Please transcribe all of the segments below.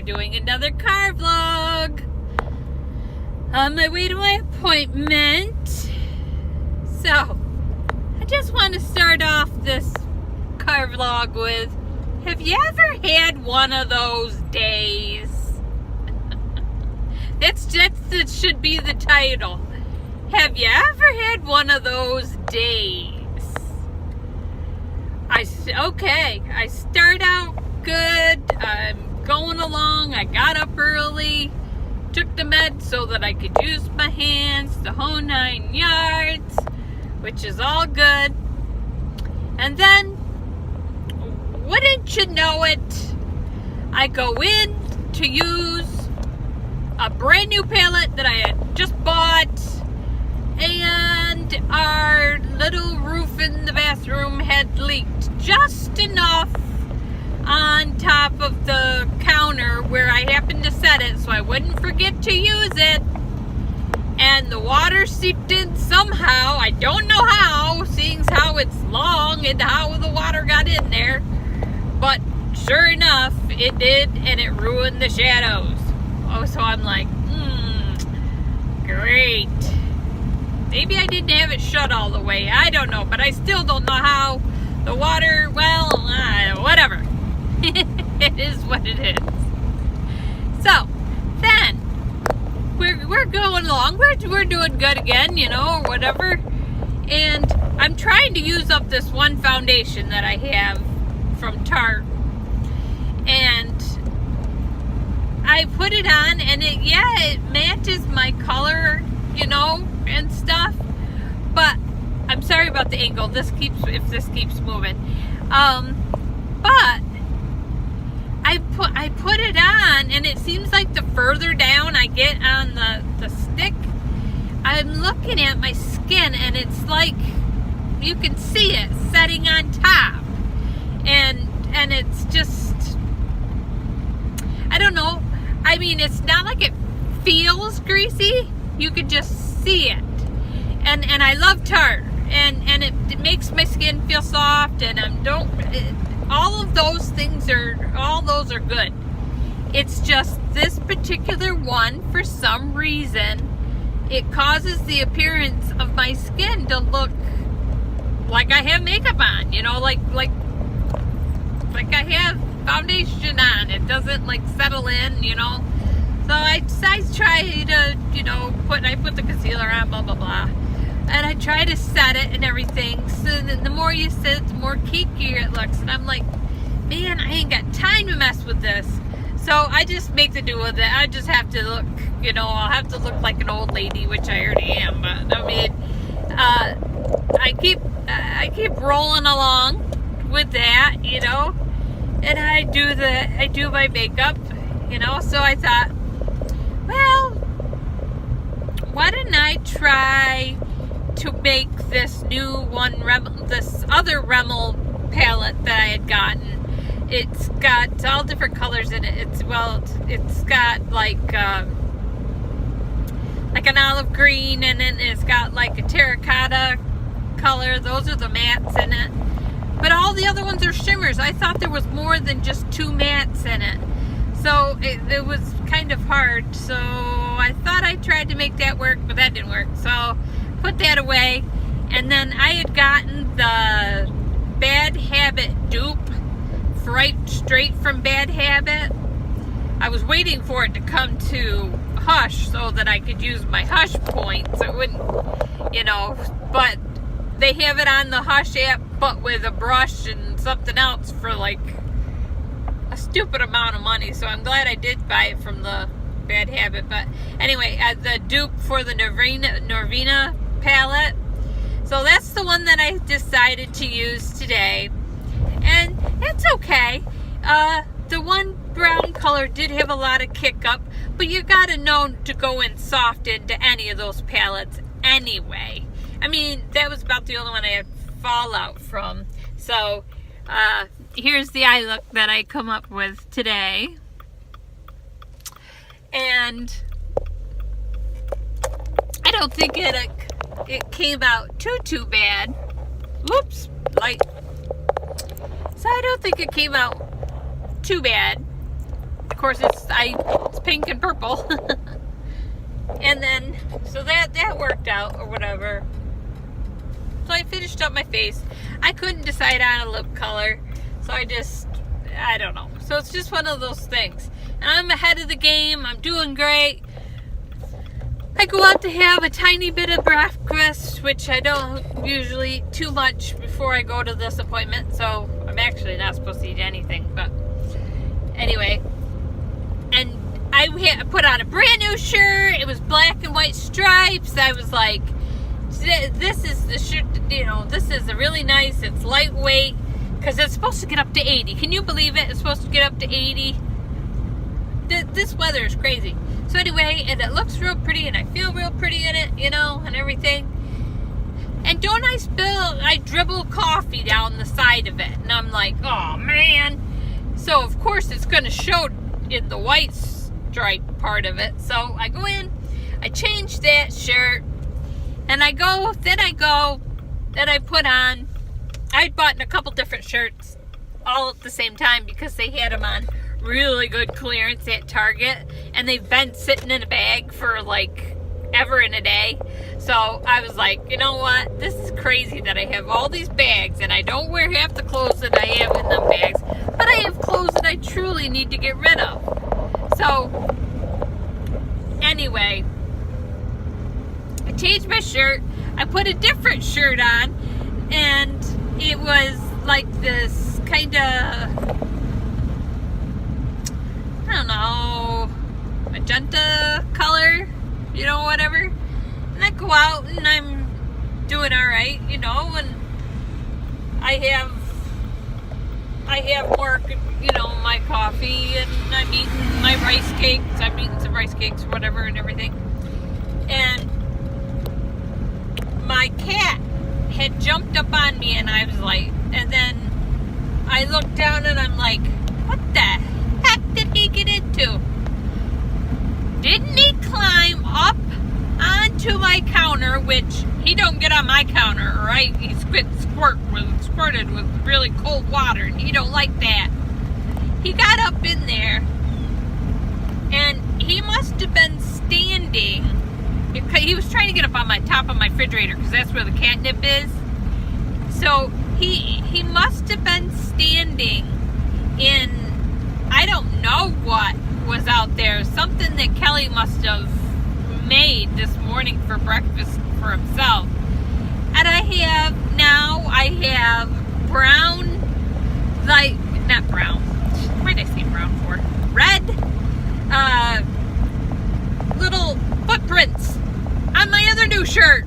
doing another car vlog. On my way to my appointment. So, I just want to start off this car vlog with, have you ever had one of those days? That should be the title. Have you ever had one of those days? I start out good. I'm going along. I got up early, took the meds so that I could use my hands, the whole 9 yards, which is all good. And then, wouldn't you know it, I go in to use a brand new pallet that I had just bought, and our little roof in the bathroom had leaked just enough on top of the counter where I happened to set it so I wouldn't forget to use it, and the water seeped in somehow. I don't know how, seeing how it's long and how the water got in there, but sure enough it did, and it ruined the shadows. So I'm like, great. Maybe I didn't have it shut all the way. I don't know, but I still don't know how the water, whatever. It is what it is. So, then, we're going along. We're doing good again, or whatever. And I'm trying to use up this one foundation that I have from Tarte. And I put it on, and it matches my color, and stuff. But I'm sorry about the angle. If this keeps moving. But I put it on, and it seems like the further down I get on the stick, I'm looking at my skin, and it's like you can see it setting on top, and it's just, I don't know. I mean, it's not like it feels greasy. You could just see it. And I love Tarte. And it makes my skin feel soft. And all of those things are good. It's just this particular one, for some reason, it causes the appearance of my skin to look like I have makeup on. Like I have foundation on. It doesn't settle in, So I try to, I put the concealer on, blah, blah, blah. And I try to set it and everything. So the more you set it, the more cakier it looks. And I'm like, man, I ain't got time to mess with this. So I just make the do with it. I just have to look, I'll have to look like an old lady, which I already am. But I mean, I keep rolling along with that, And I do my makeup, So I thought, well, why didn't I try to make this new one, this other Rimmel palette that I had gotten. It's got all different colors in it. It's got like an olive green, and then it's got like a terracotta color. Those are the mattes in it. But all the other ones are shimmers. I thought there was more than just 2 mattes in it. So it was kind of hard. So I thought I tried to make that work, but that didn't work. So put that away. And then I had gotten the Bad Habit dupe right straight from Bad Habit. I was waiting for it to come to Hush so that I could use my Hush points. It wouldn't, but they have it on the Hush app, but with a brush and something else for like a stupid amount of money. So I'm glad I did buy it from the Bad Habit. But anyway, the dupe for the Norvina palette. So that's the one that I decided to use today. And it's okay. The one brown color did have a lot of kick up, but you gotta know to go in soft into any of those palettes anyway. I mean, that was about the only one I had fallout from. So here's the eye look that I come up with today. And I don't think it came out too bad. Whoops, light. So I don't think it came out too bad. Of course, it's pink and purple. And then, so that worked out or whatever. So I finished up my face. I couldn't decide on a lip color. So I don't know. So it's just one of those things. And I'm ahead of the game. I'm doing great. I go out to have a tiny bit of breakfast, which I don't usually too much before I go to this appointment. So I'm actually not supposed to eat anything. But anyway. And I put on a brand new shirt. It was black and white stripes. I was like, this is the shirt, this is really nice. It's lightweight because it's supposed to get up to 80. Can you believe it? It's supposed to get up to 80. This weather is crazy. So anyway, and it looks real pretty and I feel real pretty in it, and everything. And don't I dribble coffee down the side of it. And I'm like, oh man. So of course it's going to show in the white stripe part of it. So I go in, I change that shirt, and I put on, I'd bought a couple different shirts all at the same time because they had them on really good clearance at Target, and they've been sitting in a bag for like ever and a day. So I was like, you know what, this is crazy that I have all these bags and I don't wear half the clothes that I have in them bags, but I have clothes that I truly need to get rid of. So anyway, I changed my shirt, I put a different shirt on, and it was like this kind of, I don't know, magenta color, whatever. And I go out and I'm doing all right, and I have work, my coffee, and I'm eating my rice cakes. I'm eating some rice cakes or whatever and everything. And my cat had jumped up on me, and I was like, and then I looked down and I'm like, what the heck did he get into? Didn't he climb up onto my counter, which he don't get on my counter, right? He squirted with really cold water, and he don't like that. He got up in there, and he must have been standing. He was trying to get up on my top of my refrigerator because that's where the catnip is. So he must have been standing in, I don't know what was out there. Something that Kelly must have made this morning for breakfast for himself. And I have brown, not brown. What did I say brown for? Red, little footprints on my other new shirt.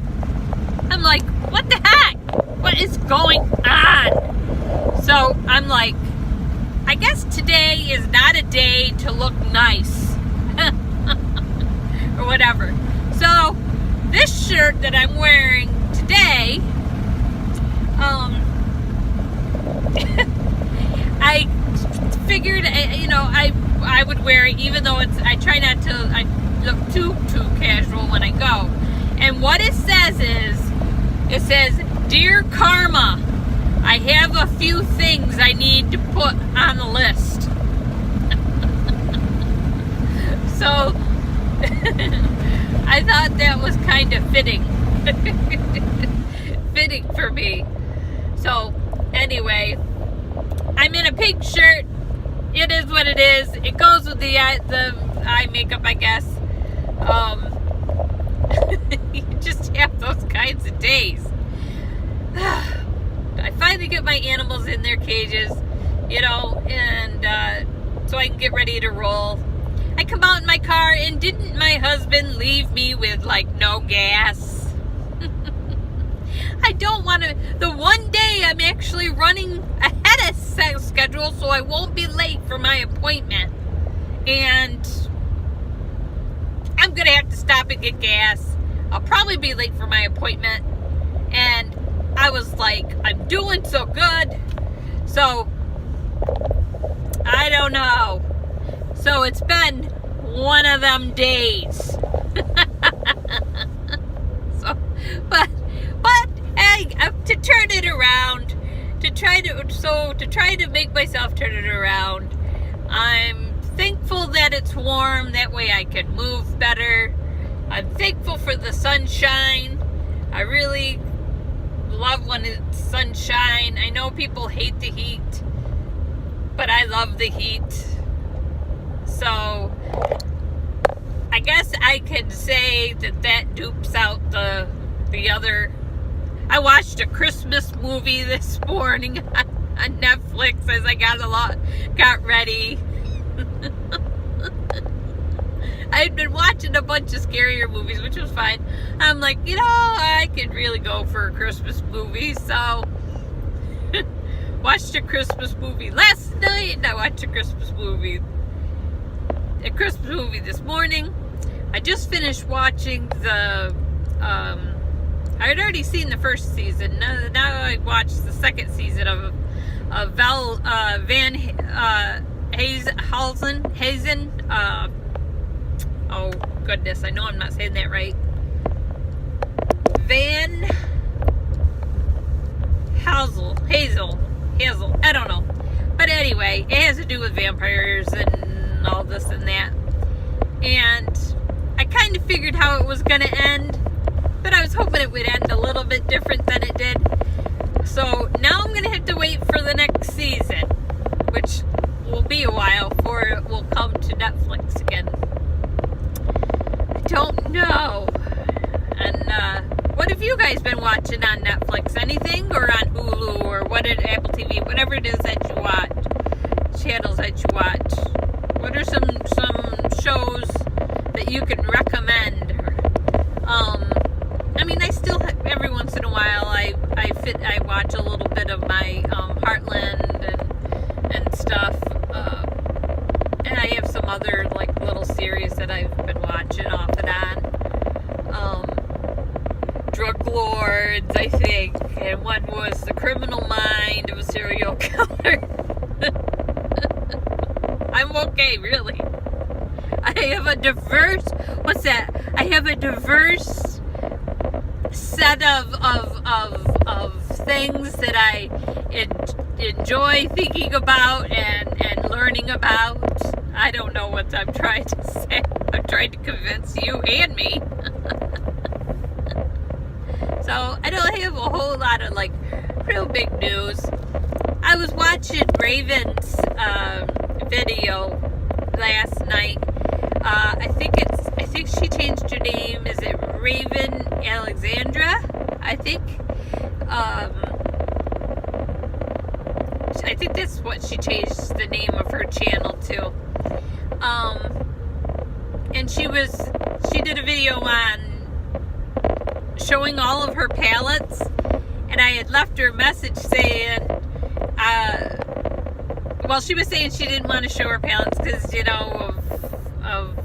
I'm like, what the heck? What is going on? So I'm like, I guess today is not a day to look nice. Or whatever. So this shirt that I'm wearing today, I figured, I would wear it, even though I try not to, I look too casual when I go. And what it says is, it says, Dear Karma, I have a few things I need to put on the list. So, I thought that was kind of fitting. Fitting for me. So, anyway, I'm in a pink shirt. It is what it is. It goes with the eye makeup, I guess. You just have those kinds of days. I finally get my animals in their cages, and so I can get ready to roll. I come out in my car, and didn't my husband leave me with no gas? I don't want to. The one day I'm actually running ahead of schedule, so I won't be late for my appointment. And I'm going to have to stop and get gas. I'll probably be late for my appointment. And I was like, I'm doing so good. So, I don't know. So it's been one of them days. But hey, to turn it around, to try to make myself turn it around, I'm thankful that it's warm. That way I can move better. I'm thankful for the sunshine. I really love when it's sunshine. I know people hate the heat, but I love the heat. So I guess I could say that dupes out the other. I watched a Christmas movie this morning on Netflix as I got ready. I had been watching a bunch of scarier movies, which was fine. I'm like, I could really go for a Christmas movie, so watched a Christmas movie last night, and I watched a Christmas movie this morning. I just finished watching the I had already seen the first season. Now I watched the second season of Van Hazen. Oh goodness, I know I'm not saying that right. Van Hazel. I don't know. But anyway, it has to do with vampires and all this and that. And I kind of figured how it was going to end, but I was hoping it would end a little bit different than it did. So now I'm going to have to wait for the next season, which will be a while before it will come to Netflix again. I don't know. And what have you guys been watching on Netflix? Anything? Or on Hulu or Apple TV, whatever it is that you watch, channels that you watch. What are some shows that you can recommend? I mean, I still every once in a while I watch a little bit of my Heartland and stuff, and I have some other like little series that I've been watching off and on. Drug Lords, I think, and one was The Criminal Mind of a Serial Killer. I'm okay, really. I have a diverse set of things that I enjoy thinking about and learning about. I don't know what I'm trying to say. I'm trying to convince you and me. So I don't have a whole lot of like real big news. I was watching Raven's video last night. I think she changed her name. Is it Raven Alexandra? I think. I think that's what she changed the name of her channel to. And she did a video on showing all of her palettes, and I had left her a message saying, well, she was saying she didn't want to show her palettes because, of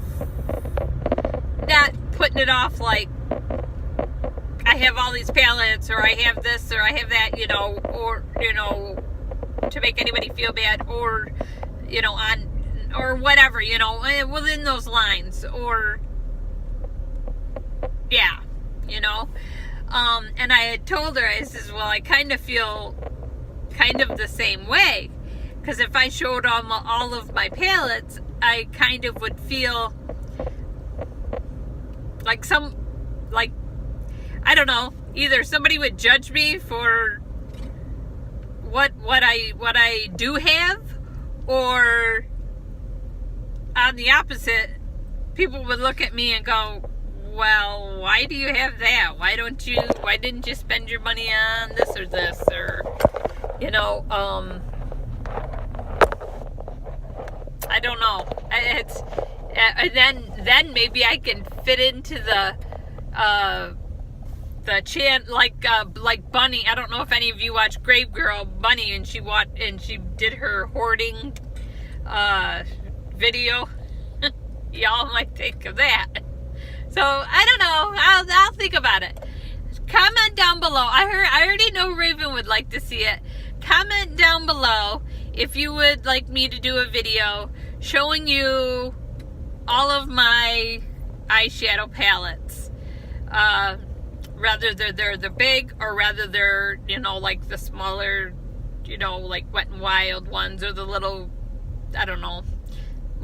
not putting it off like, I have all these palettes, or I have this, or I have that, or, to make anybody feel bad, or, on, or whatever, within those lines, or, yeah, and I had told her, I says, well, I kind of feel kind of the same way, because if I showed all of my palettes, I kind of would feel like I don't know, either somebody would judge me for what I do have, or on the opposite, people would look at me and go, well, why do you have that? Why didn't you spend your money on this or this, or, I don't know. It's, then maybe I can fit into the like Bunny. I don't know if any of you watch Grave Girl Bunny, and she did her hoarding video. Y'all might think of that. So I don't know. I'll think about it. Comment down below. I already know Raven would like to see it. Comment down below if you would like me to do a video showing you all of my eyeshadow palettes. Rather they're the big, or rather they're, like the smaller, like Wet n Wild ones, or the little, I don't know,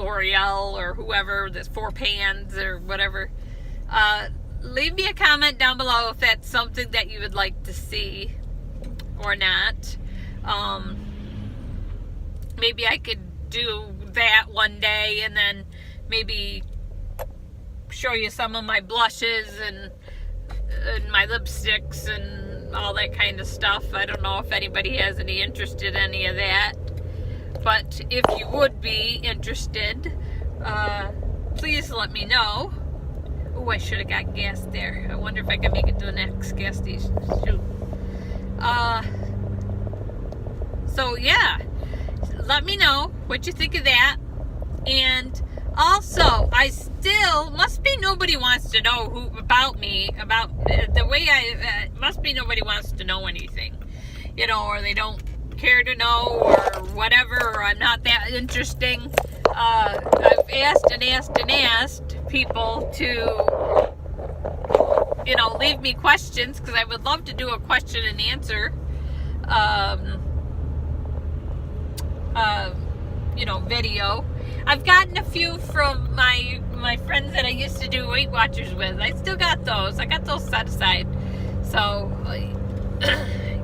L'Oreal or whoever, this 4Pans or whatever. Leave me a comment down below if that's something that you would like to see or not. Maybe I could do that one day and then maybe show you some of my blushes and my lipsticks and all that kind of stuff. I don't know if anybody has any interest in any of that, but if you would be interested, please let me know. Oh, I should have got gas there. I wonder if I can make it to the next gas station. Shoot. So yeah, let me know what you think of that. And also, I still, must be nobody wants to know about me, about the way must be nobody wants to know anything, you know, or they don't care to know, or whatever, or I'm not that interesting. I've asked people to, you know, leave me questions, because I would love to do a question and answer, you know, video. I've gotten a few from my friends that I used to do Weight Watchers with. I still got those. I got those set aside. So,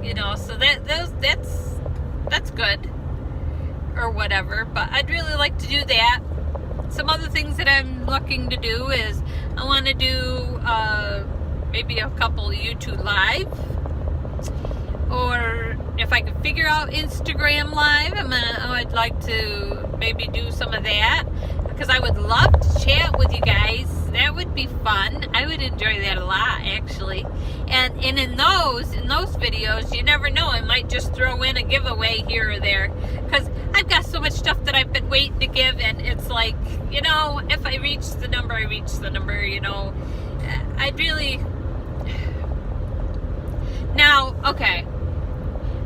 you know, so that's good, or whatever. But I'd really like to do that. Some other things that I'm looking to do is I want to do maybe a couple YouTube Live, or if I can figure out Instagram Live, I'd like to maybe do some of that, because I would love to chat with you guys. That would be fun. I would enjoy that a lot, actually. And in those videos, you never know, I might just throw in a giveaway here or there, because I've got so much stuff that I've been waiting to give, and it's like, you know, if I reach the number, I reach the number, you know. I'd really... Now, okay,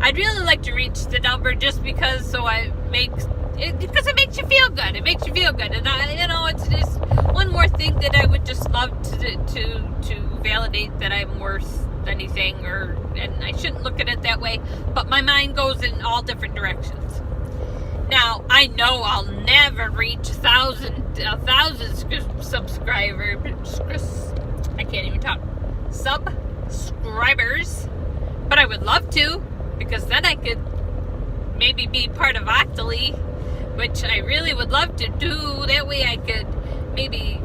I'd really like to reach the number just because, because it makes you feel good. It makes you feel good, and you know, it's just one more thing that I would just love to validate that I'm worth anything, and I shouldn't look at it that way, but my mind goes in all different directions. Now, I know I'll never reach a thousand subscribers. I can't even talk. Subscribers, but I would love to, because then I could maybe be part of Octoly, which I really would love to do. That way I could maybe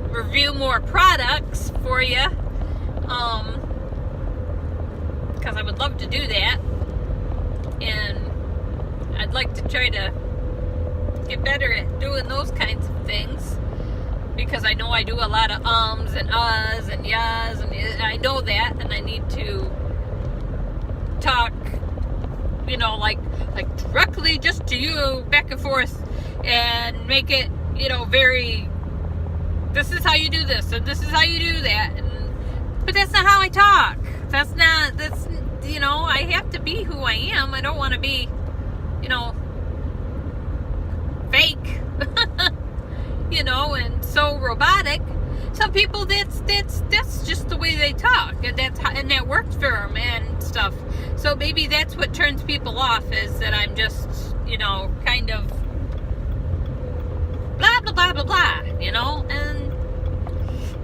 review more products for you, because I would love to do that, and I'd like to try to get better at doing those kinds of things, because I know I do a lot of ums and uhs and yas, and I know that, and I need to talk, you know, like directly just to you, back and forth, and make it, you know, very, this is how you do this, and this is how you do that, but that's not how I talk. That's, you know, I have to be who I am. I don't want to be, you know, fake, you know, and so robotic. Some people, that's just the way they talk, and that works for them and stuff. So maybe that's what turns people off, is that I'm just, you know, kind of blah blah blah blah blah, you know. And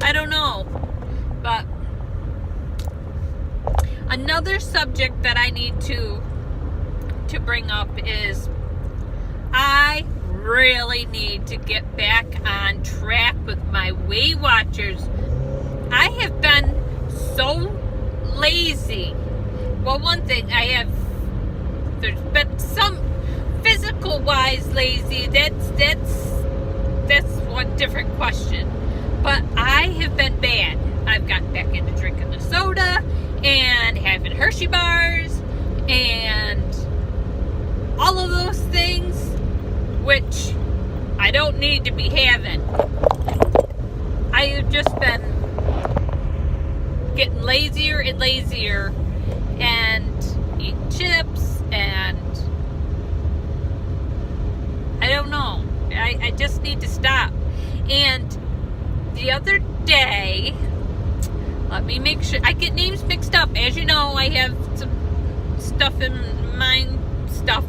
I don't know, but another subject that I need to bring up is I really need to get back on track with my Weight Watchers. I have been so lazy. Well, one thing, there's been some physical wise lazy. That's one different question. But I have been bad. I've gotten back into drinking the soda and having Hershey bars and all of those things, which I don't need to be having. I have just been getting lazier and lazier, and eating chips, and I don't know. I just need to stop. And the other day, let me make sure, I get names mixed up. As you know, I have some stuff in mind.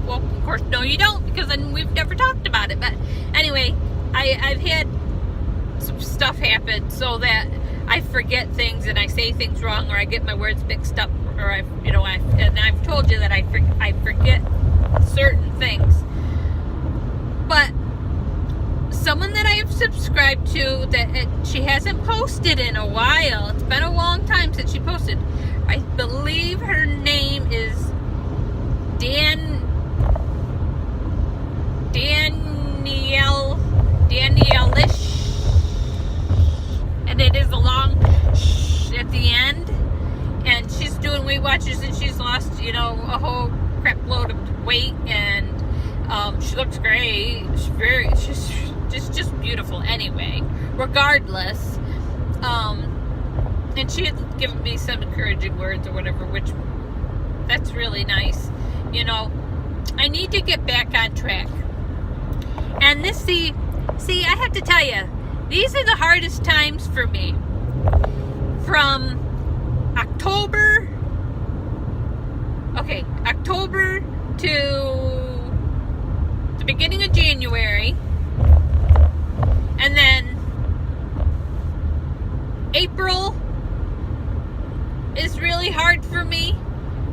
Well, of course, no, you don't, because then we've never talked about it. But I've had some stuff happen so that I forget things and I say things wrong, or I get my words mixed up, or I've told you that I forget certain things. But someone that I have subscribed to that she hasn't posted in a while. It's been a long time since she posted. I believe her name is Danielle-ish, and it is a long shh at the end. And she's doing Weight Watchers, and she's lost, a whole crap load of weight, and she looks great. She's just beautiful. Anyway, regardless, and she had given me some encouraging words or whatever, which that's really nice. I need to get back on track. And this, see, I have to tell you, these are the hardest times for me. From October to the beginning of January, and then April is really hard for me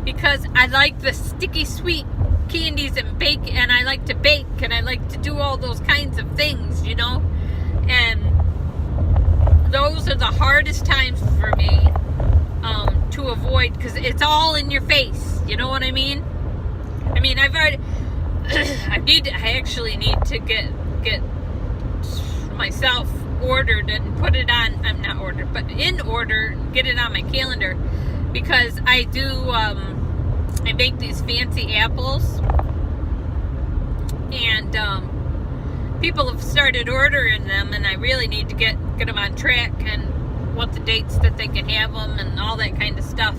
because I like the sticky sweet candies and bake, and I like to bake, and I like to do all those kinds of things, and those are the hardest times for me to avoid, because it's all in your face. You know what I mean? I've already I actually need to get myself ordered and put it on. I'm not ordered, but in order, get it on my calendar, because I do I make these fancy apples, and people have started ordering them, and I really need to get them on track and what the dates that they can have them and all that kind of stuff.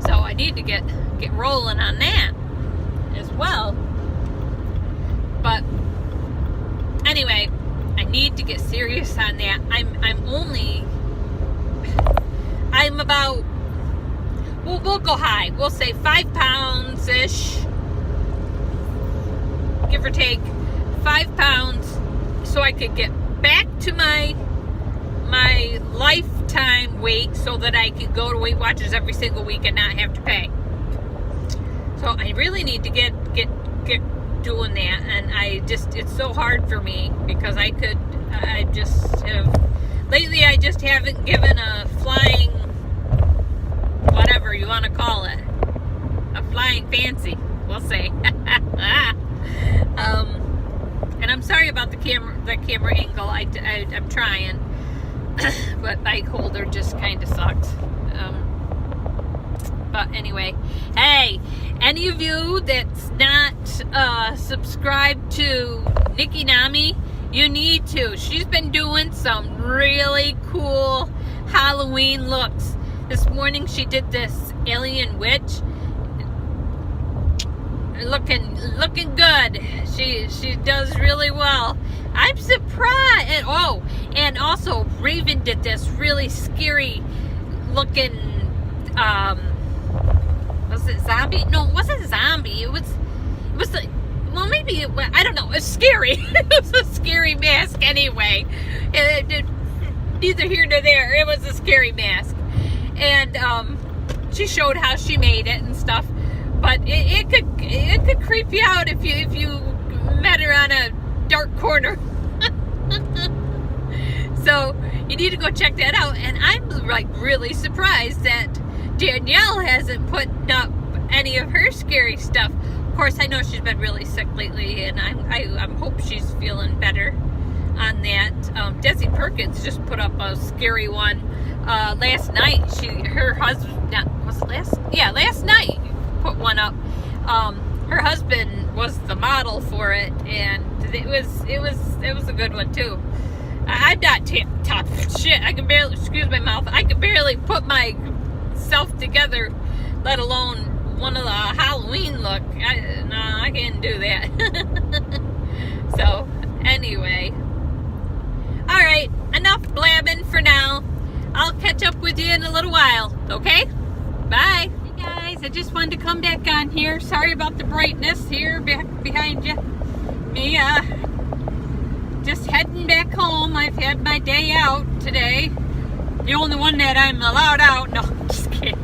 So I need to get rolling on that as well. But anyway, I need to get serious on that. I'm about, we'll go high. We'll say 5 pounds ish, give or take 5 pounds, so I could get back to my lifetime weight, so that I could go to Weight Watchers every single week and not have to pay. So I really need to get doing that, and it's so hard for me, because lately I just haven't given a flying, whatever you want to call it, a flying fancy, we'll say. And I'm sorry about the camera angle. I'm trying, but my holder just kind of sucks. But anyway, hey, any of you that's not subscribed to Nikki Nami, you need to. She's been doing some really cool Halloween looks. This morning she did this alien witch, looking good. She does really well. I'm surprised. And also Raven did this really scary looking was it zombie? No, it wasn't zombie. It was like, well, maybe it was, I don't know. It was scary. It was a scary mask anyway. Neither here nor there. It was a scary mask. And she showed how she made it and stuff. But it could creep you out if you met her on a dark corner. So you need to go check that out. And I'm like really surprised that Danielle hasn't put up any of her scary stuff. Of course, I know she's been really sick lately, and I hope she's feeling better on that. Desi Perkins just put up a scary one last night. Last night put one up. Her husband was the model for it, and it was a good one too. I'm not top shit. I can barely, excuse my mouth, I can barely put myself together, let alone one of the Halloween look. I can't do that. So anyway, all right, enough blabbing for now. I'll catch up with you in a little while, okay? Bye. Hey guys, I just wanted to come back on here. Sorry about the brightness here back behind you. Me just heading back home. I've had my day out today. The only one that I'm allowed out. No, I'm just kidding.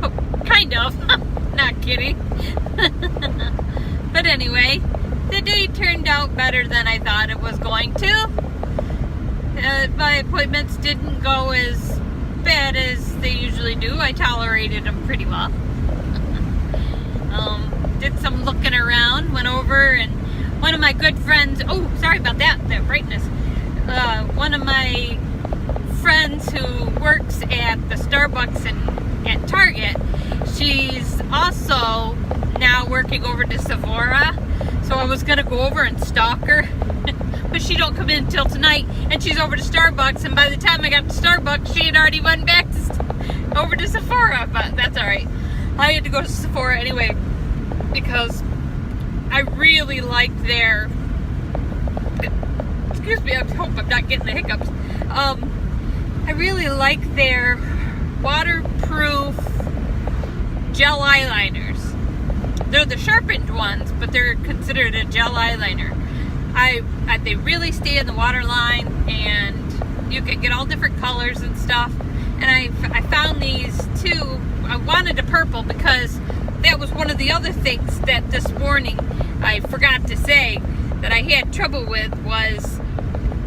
Oh, kind of. Not kidding. But anyway, the day turned out better than I thought it was going to. My appointments didn't go as bad as they usually do. I tolerated them pretty well. Did some looking around, went over, and one of my good friends, oh, sorry about that brightness. One of my friends who works at the Starbucks and at Target, she's also now working over to Sephora. So I was gonna go over and stalk her, but she don't come in until tonight, and she's over to Starbucks, and by the time I got to Starbucks, she had already went back over to Sephora, but that's all right. I had to go to Sephora anyway, because I really like their, excuse me, I hope I'm not getting the hiccups. I really like their waterproof gel eyeliners. They're the sharpened ones, but they're considered a gel eyeliner. They really stay in the water line, and you can get all different colors and stuff. And I found these too. I wanted a purple because that was one of the other things that this morning I forgot to say that I had trouble with, was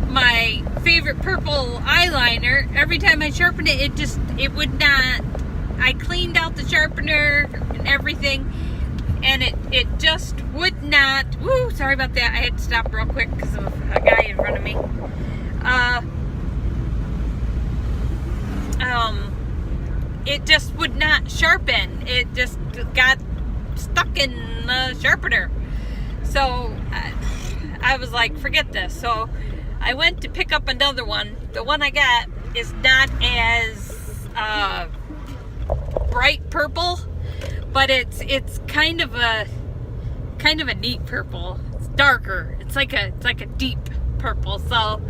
my favorite purple eyeliner. Every time I sharpened it, it would not. I cleaned out the sharpener and everything, and it just would not. Woo, sorry about that. I had to stop real quick because of a guy in front of me. It just would not sharpen. It just got stuck in the sharpener. So I was like, forget this. So I went to pick up another one. The one I got is not as bright purple, but it's kind of a neat purple. It's darker. It's like a deep purple. So,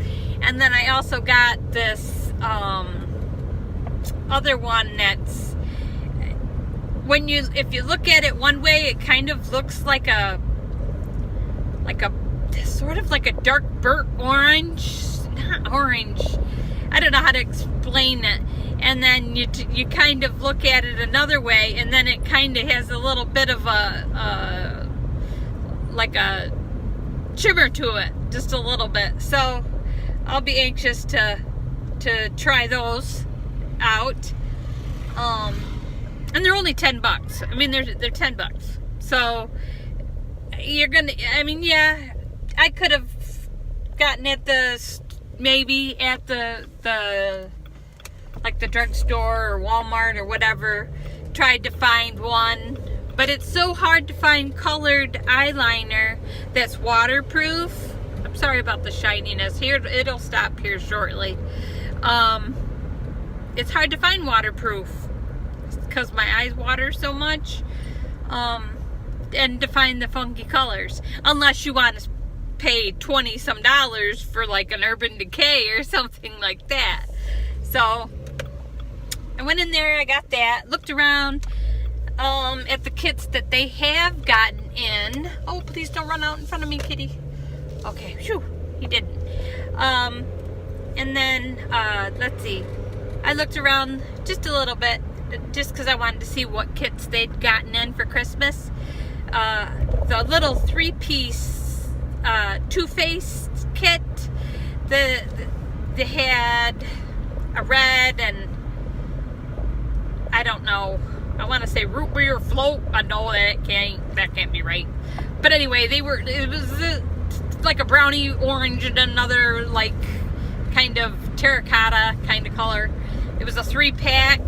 and then I also got this other one that's, if you look at it one way, it kind of looks like a sort of like a dark burnt orange, not orange. I don't know how to explain it. And then you kind of look at it another way, and then it kind of has a little bit of like a shimmer to it, just a little bit. So I'll be anxious to try those out. And they're only $10. I mean, they're $10. So you're gonna. I mean, yeah, I could have gotten it maybe at the like the drugstore or Walmart or whatever. Tried to find one, but it's so hard to find colored eyeliner that's waterproof. I'm sorry about the shininess here. It'll stop here shortly. It's hard to find waterproof because my eyes water so much, and to find the funky colors, unless you want to pay $20 some for like an Urban Decay or something like that. So I went in there, I got that, looked around at the kits that they have gotten in. Oh, please don't run out in front of me, kitty. Okay, phew, he didn't. And then let's see, I looked around just a little bit, just because I wanted to see what kits they'd gotten in for Christmas. The little 3-piece Too Faced kit, they had a red and I don't know, I want to say root beer float. I know that can't be right. But anyway, it was like a brownie orange and another like kind of terracotta kind of color. It was a 3-pack,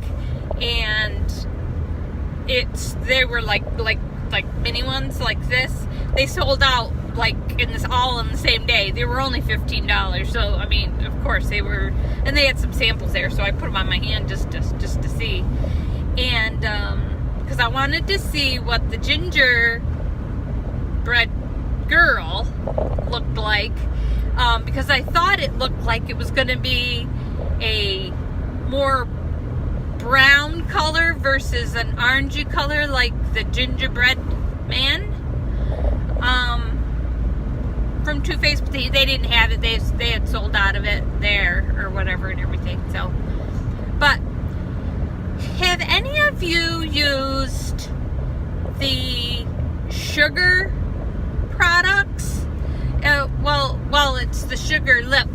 and they were like mini ones like this. They sold out like all in the same day. They were only $15. So I mean, of course they were, and they had some samples there. So I put them on my hand just to see, and because I wanted to see what the gingerbread girl looked like, because I thought it looked like it was going to be a more brown color versus an orangey color like the gingerbread man. from Too Faced, but they didn't have it. They had sold out of it there or whatever and everything. So, but have any of you used the sugar products? Well, it's the sugar lip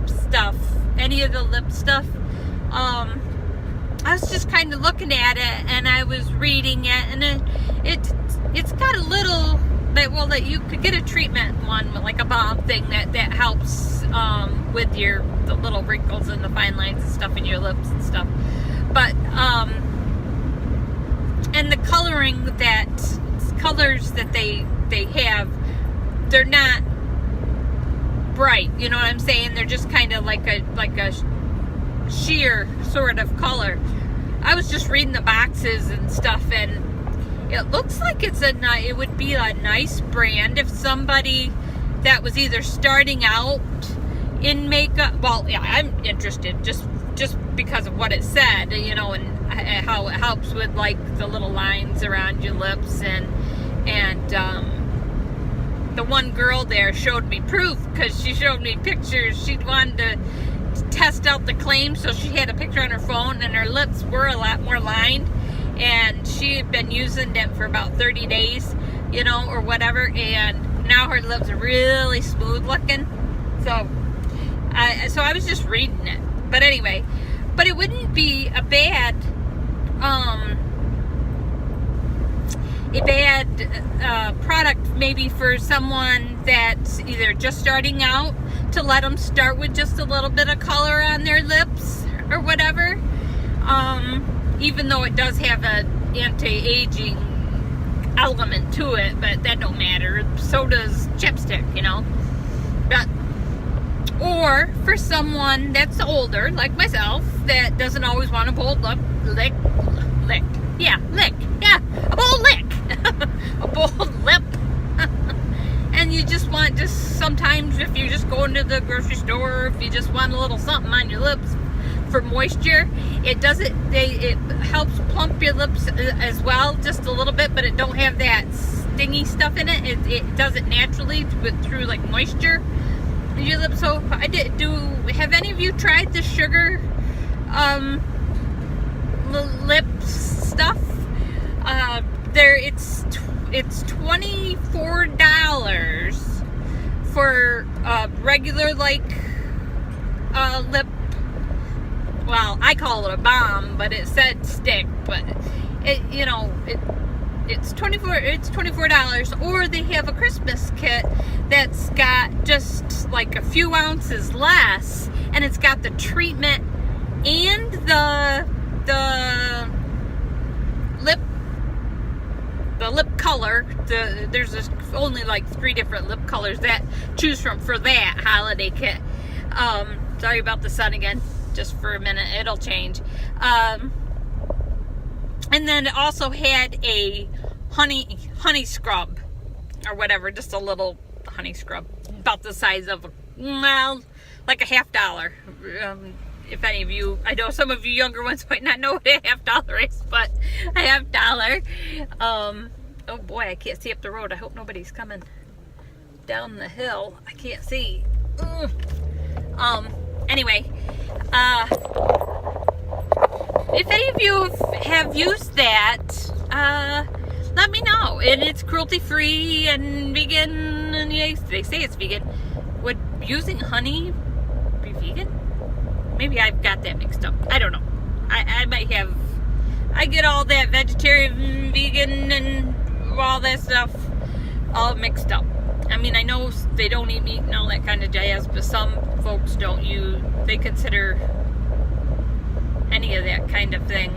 stuff. Any of the lip stuff? I was just kind of looking at it, and I was reading it, and it's got a little that you could get a treatment one, like a balm thing that helps with the little wrinkles and the fine lines and stuff in your lips and stuff. But and the colors that they have, they're not bright, you know what I'm saying? They're just kind of like a sheer sort of color. I was just reading the boxes and stuff, and it looks like it would be a nice brand if somebody that was either starting out in makeup. Well, yeah, I'm interested just because of what it said, you know, and how it helps with like the little lines around your lips, and the one girl there showed me proof because she showed me pictures. She wanted to test out the claim, so she had a picture on her phone, and her lips were a lot more lined, and she had been using it for about 30 days, you know, or whatever, and now her lips are really smooth looking. So I was just reading it, but anyway, but it wouldn't be a bad product maybe for someone that's either just starting out, to let them start with just a little bit of color on their lips or whatever, even though it does have an anti-aging element to it, but that don't matter. So does chapstick, you know. But or for someone that's older, like myself, that doesn't always want a bold lick. Yeah, a bold lick. A bold lip. And you just want, sometimes if you're just going to the grocery store, if you just want a little something on your lips for moisture, it helps plump your lips as well, just a little bit, but it don't have that stingy stuff in it. It does it naturally through like moisture in your lips. So have any of you tried the sugar lip stuff? It's $24 for regular like lip. Well, I call it a balm, but it said stick. But it's $24. Or they have a Christmas kit that's got just like a few ounces less, and it's got the treatment and the lip color. There's only like 3 different lip colors that choose from for that holiday kit. Sorry about the sun again, just for a minute, it'll change. And then it also had a honey scrub or whatever, just a little honey scrub about the size of like a $50. If any of you, I know some of you younger ones might not know what a $50 is, but a $50. Oh boy, I can't see up the road. I hope nobody's coming down the hill. I can't see. Anyway, if any of you have used that, let me know. And it's cruelty-free and vegan, and they say it's vegan. Would using honey be vegan? Maybe I've got that mixed up. I don't know. I might have. I get all that vegetarian, vegan, and all that stuff all mixed up. I mean, I know they don't eat meat and all that kind of jazz, but some folks don't use. They consider any of that kind of thing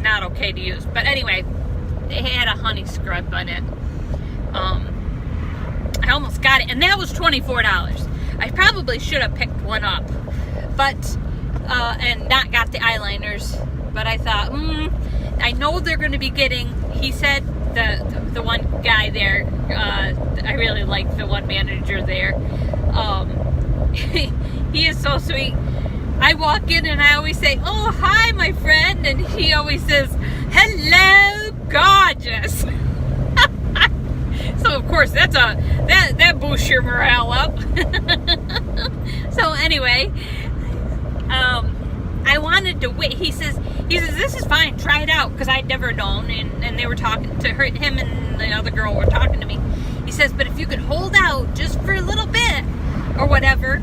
not okay to use. But anyway, they had a honey scrub on it. I almost got it, and that was $24. I probably should have picked one up, but and not got the eyeliners. But I thought, I know they're going to be getting. He said the one guy there. I really like the one manager there. He is so sweet. I walk in and I always say, "Oh, hi, my friend," and he always says, "Hello, gorgeous." of course, that boosts your morale up. So anyway, I wanted to wait. He says, this is fine, try it out, because I'd never known, and they were talking to her, him and the other girl were talking to me. He says, but if you could hold out just for a little bit, or whatever,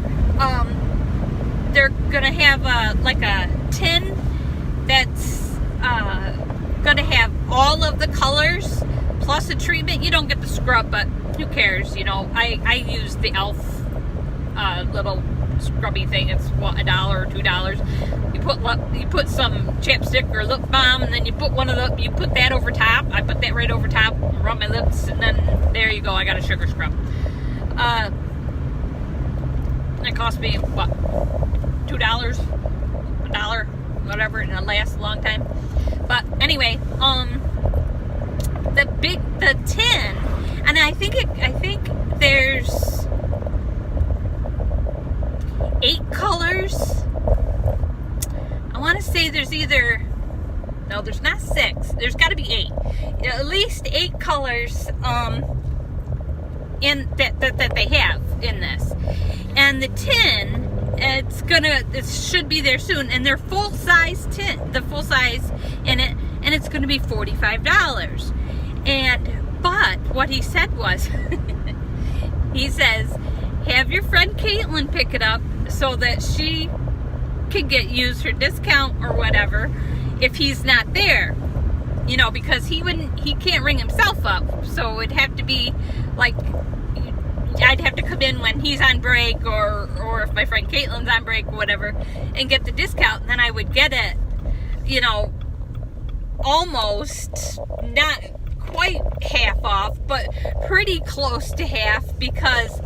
they're gonna have a tin that's gonna have all of the colors plus a treatment. You don't get the scrub, but who cares, you know. I use the e.l.f. Little scrubby thing. It's what, $1 or $2. You put some chapstick or lip balm, and then you put that over top. I put that right over top, rub my lips, and then there you go. I got a sugar scrub. It cost me what, $2, $1, whatever, and it lasts a long time. But anyway, the tin, and I think there's 8 colors. I want to say there's there's not 6. There's got to be 8. At least 8 colors in that they have in this. And the tin, it should be there soon, and they're full size tin, the full size in it, and it's going to be $45. But what he said was, he says, have your friend Caitlin pick it up so that she can use her discount or whatever if he's not there, you know, because he can't ring himself up, so it'd have to be like, I'd have to come in when he's on break, or if my friend Caitlin's on break or whatever, and get the discount, and then I would get it, you know, almost not quite half off, but pretty close to half, because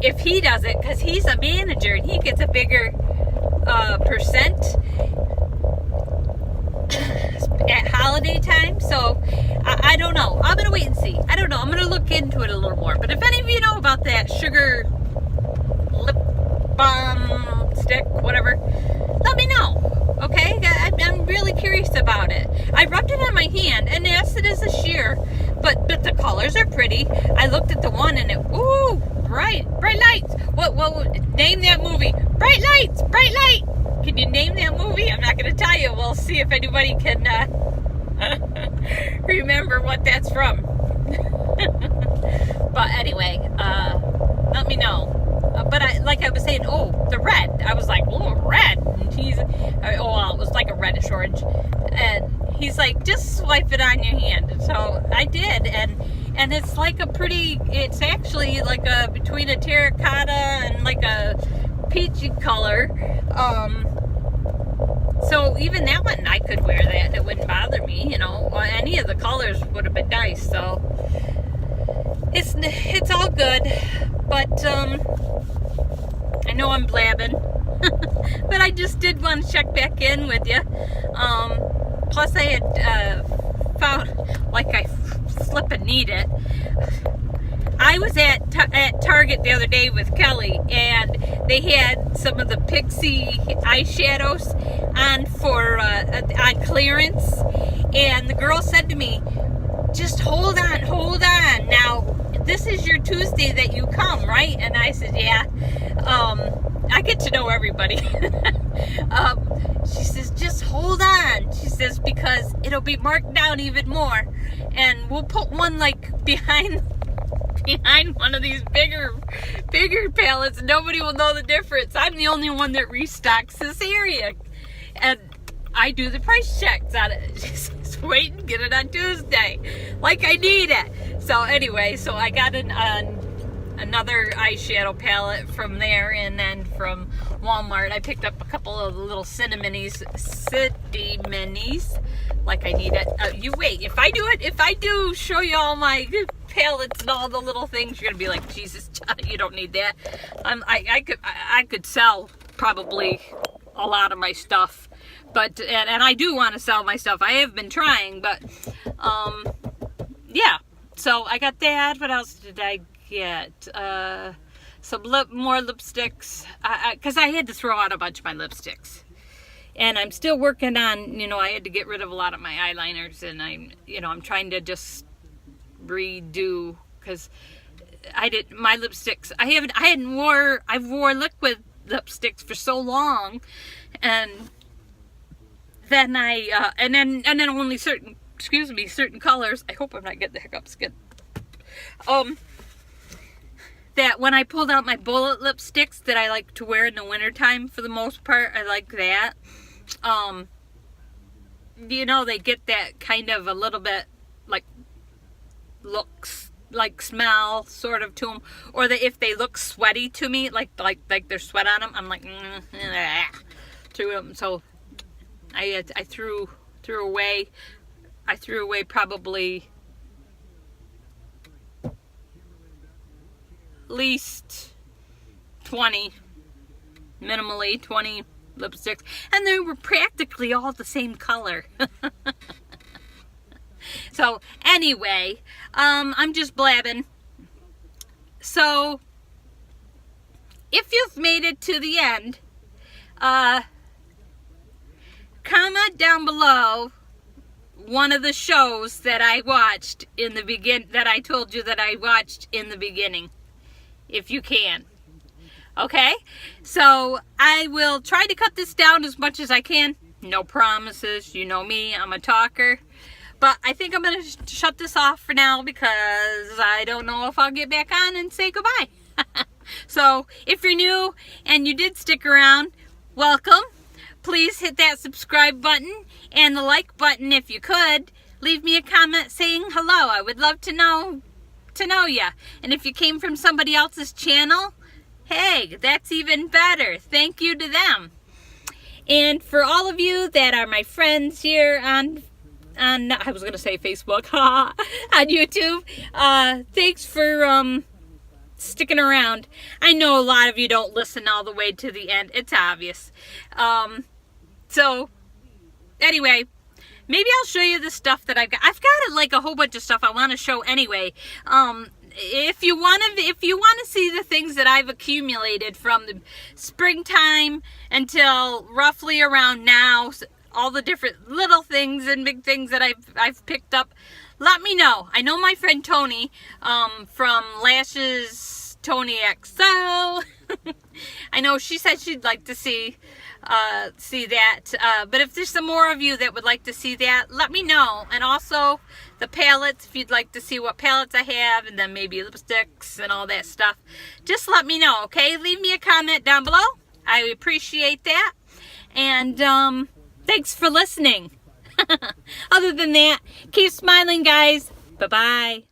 if he does it, because he's a manager and he gets a bigger percent at holiday time. So I don't know. I'm gonna wait and see. I don't know. I'm gonna look into it a little more. But if any of you know about that sugar lip balm stick, whatever, let me know. Okay, I'm really curious about it. I rubbed it on my hand, and yes, it is a sheer, but the colors are pretty. I looked at the one, and ooh, bright lights. What? Name that movie? Bright lights, bright light. Can you name that movie? I'm not going to tell you. We'll see if anybody can remember what that's from. But anyway, let me know. But like I was saying, the red. I was like, red. And it was like a reddish orange. And he's like, just swipe it on your hand. So I did, and it's like it's actually like between a terracotta and like a peachy color. So even that one, I could wear that and it wouldn't bother me, you know. Any of the colors would have been nice. So it's all good. But I know I'm blabbing, but I just did want to check back in with you. Plus I had found, like I flippin' need it. I was at Target the other day with Kelly, and they had some of the Pixie eyeshadows on clearance, and the girl said to me, just hold on. Now, this is your Tuesday that you come, right? And I said, yeah. I get to know everybody. She says, just hold on. She says, because it'll be marked down even more, and we'll put one like behind one of these bigger pallets. Nobody will know the difference. I'm the only one that restocks this area, and I do the price checks on it. She says, wait and get it on Tuesday, like I need it. So anyway, so I got another eyeshadow palette from there, and then from Walmart I picked up a couple of little city minis, like I need it. You wait, if I do show you all my palettes and all the little things, you're gonna be like, Jesus, you don't need that. I could sell probably a lot of my stuff, but and I do want to sell my stuff. I have been trying, but yeah. So I got that. What else did I get? Some more lipsticks, because I had to throw out a bunch of my lipsticks, and I'm still working on, I had to get rid of a lot of my eyeliners, and I'm trying to just redo because my lipsticks, I've wore liquid lipsticks for so long, and then and then only certain colors. I hope I'm not getting the hiccups again. That when I pulled out my bullet lipsticks that I like to wear in the wintertime, for the most part, I like that. You know, they get that kind of a little bit like looks like smell sort of to them, or if they look sweaty to me, like there's sweat on them, I'm like through them. So I threw away probably at least 20 lipsticks, and they were practically all the same color. So anyway, I'm just blabbing. So if you've made it to the end, comment down below one of the shows that I watched in the that I told you that I watched in the beginning, if you can. Okay? So I will try to cut this down as much as I can. No promises. You know me, I'm a talker. But I think I'm going to shut this off for now, because I don't know if I'll get back on and say goodbye. So if you're new and you did stick around, welcome. Please hit that subscribe button and the like button if you could. Leave me a comment saying hello. I would love to know ya. And if you came from somebody else's channel, hey, that's even better. Thank you to them. And for all of you that are my friends here on I was gonna say Facebook, on YouTube, thanks for sticking around. I know a lot of you don't listen all the way to the end. It's obvious. So anyway, maybe I'll show you the stuff that I've got. I've got like a whole bunch of stuff I want to show anyway. If you want to see the things that I've accumulated from the springtime until roughly around now, all the different little things and big things that I've picked up, let me know. I know my friend Tony from Lashes Tony XO. I know she said she'd like to see that. But if there's some more of you that would like to see that, let me know. And also the palettes, if you'd like to see what palettes I have, and then maybe lipsticks and all that stuff, just let me know, okay? Leave me a comment down below. I appreciate that. And thanks for listening. Other than that, keep smiling, guys. Bye-bye.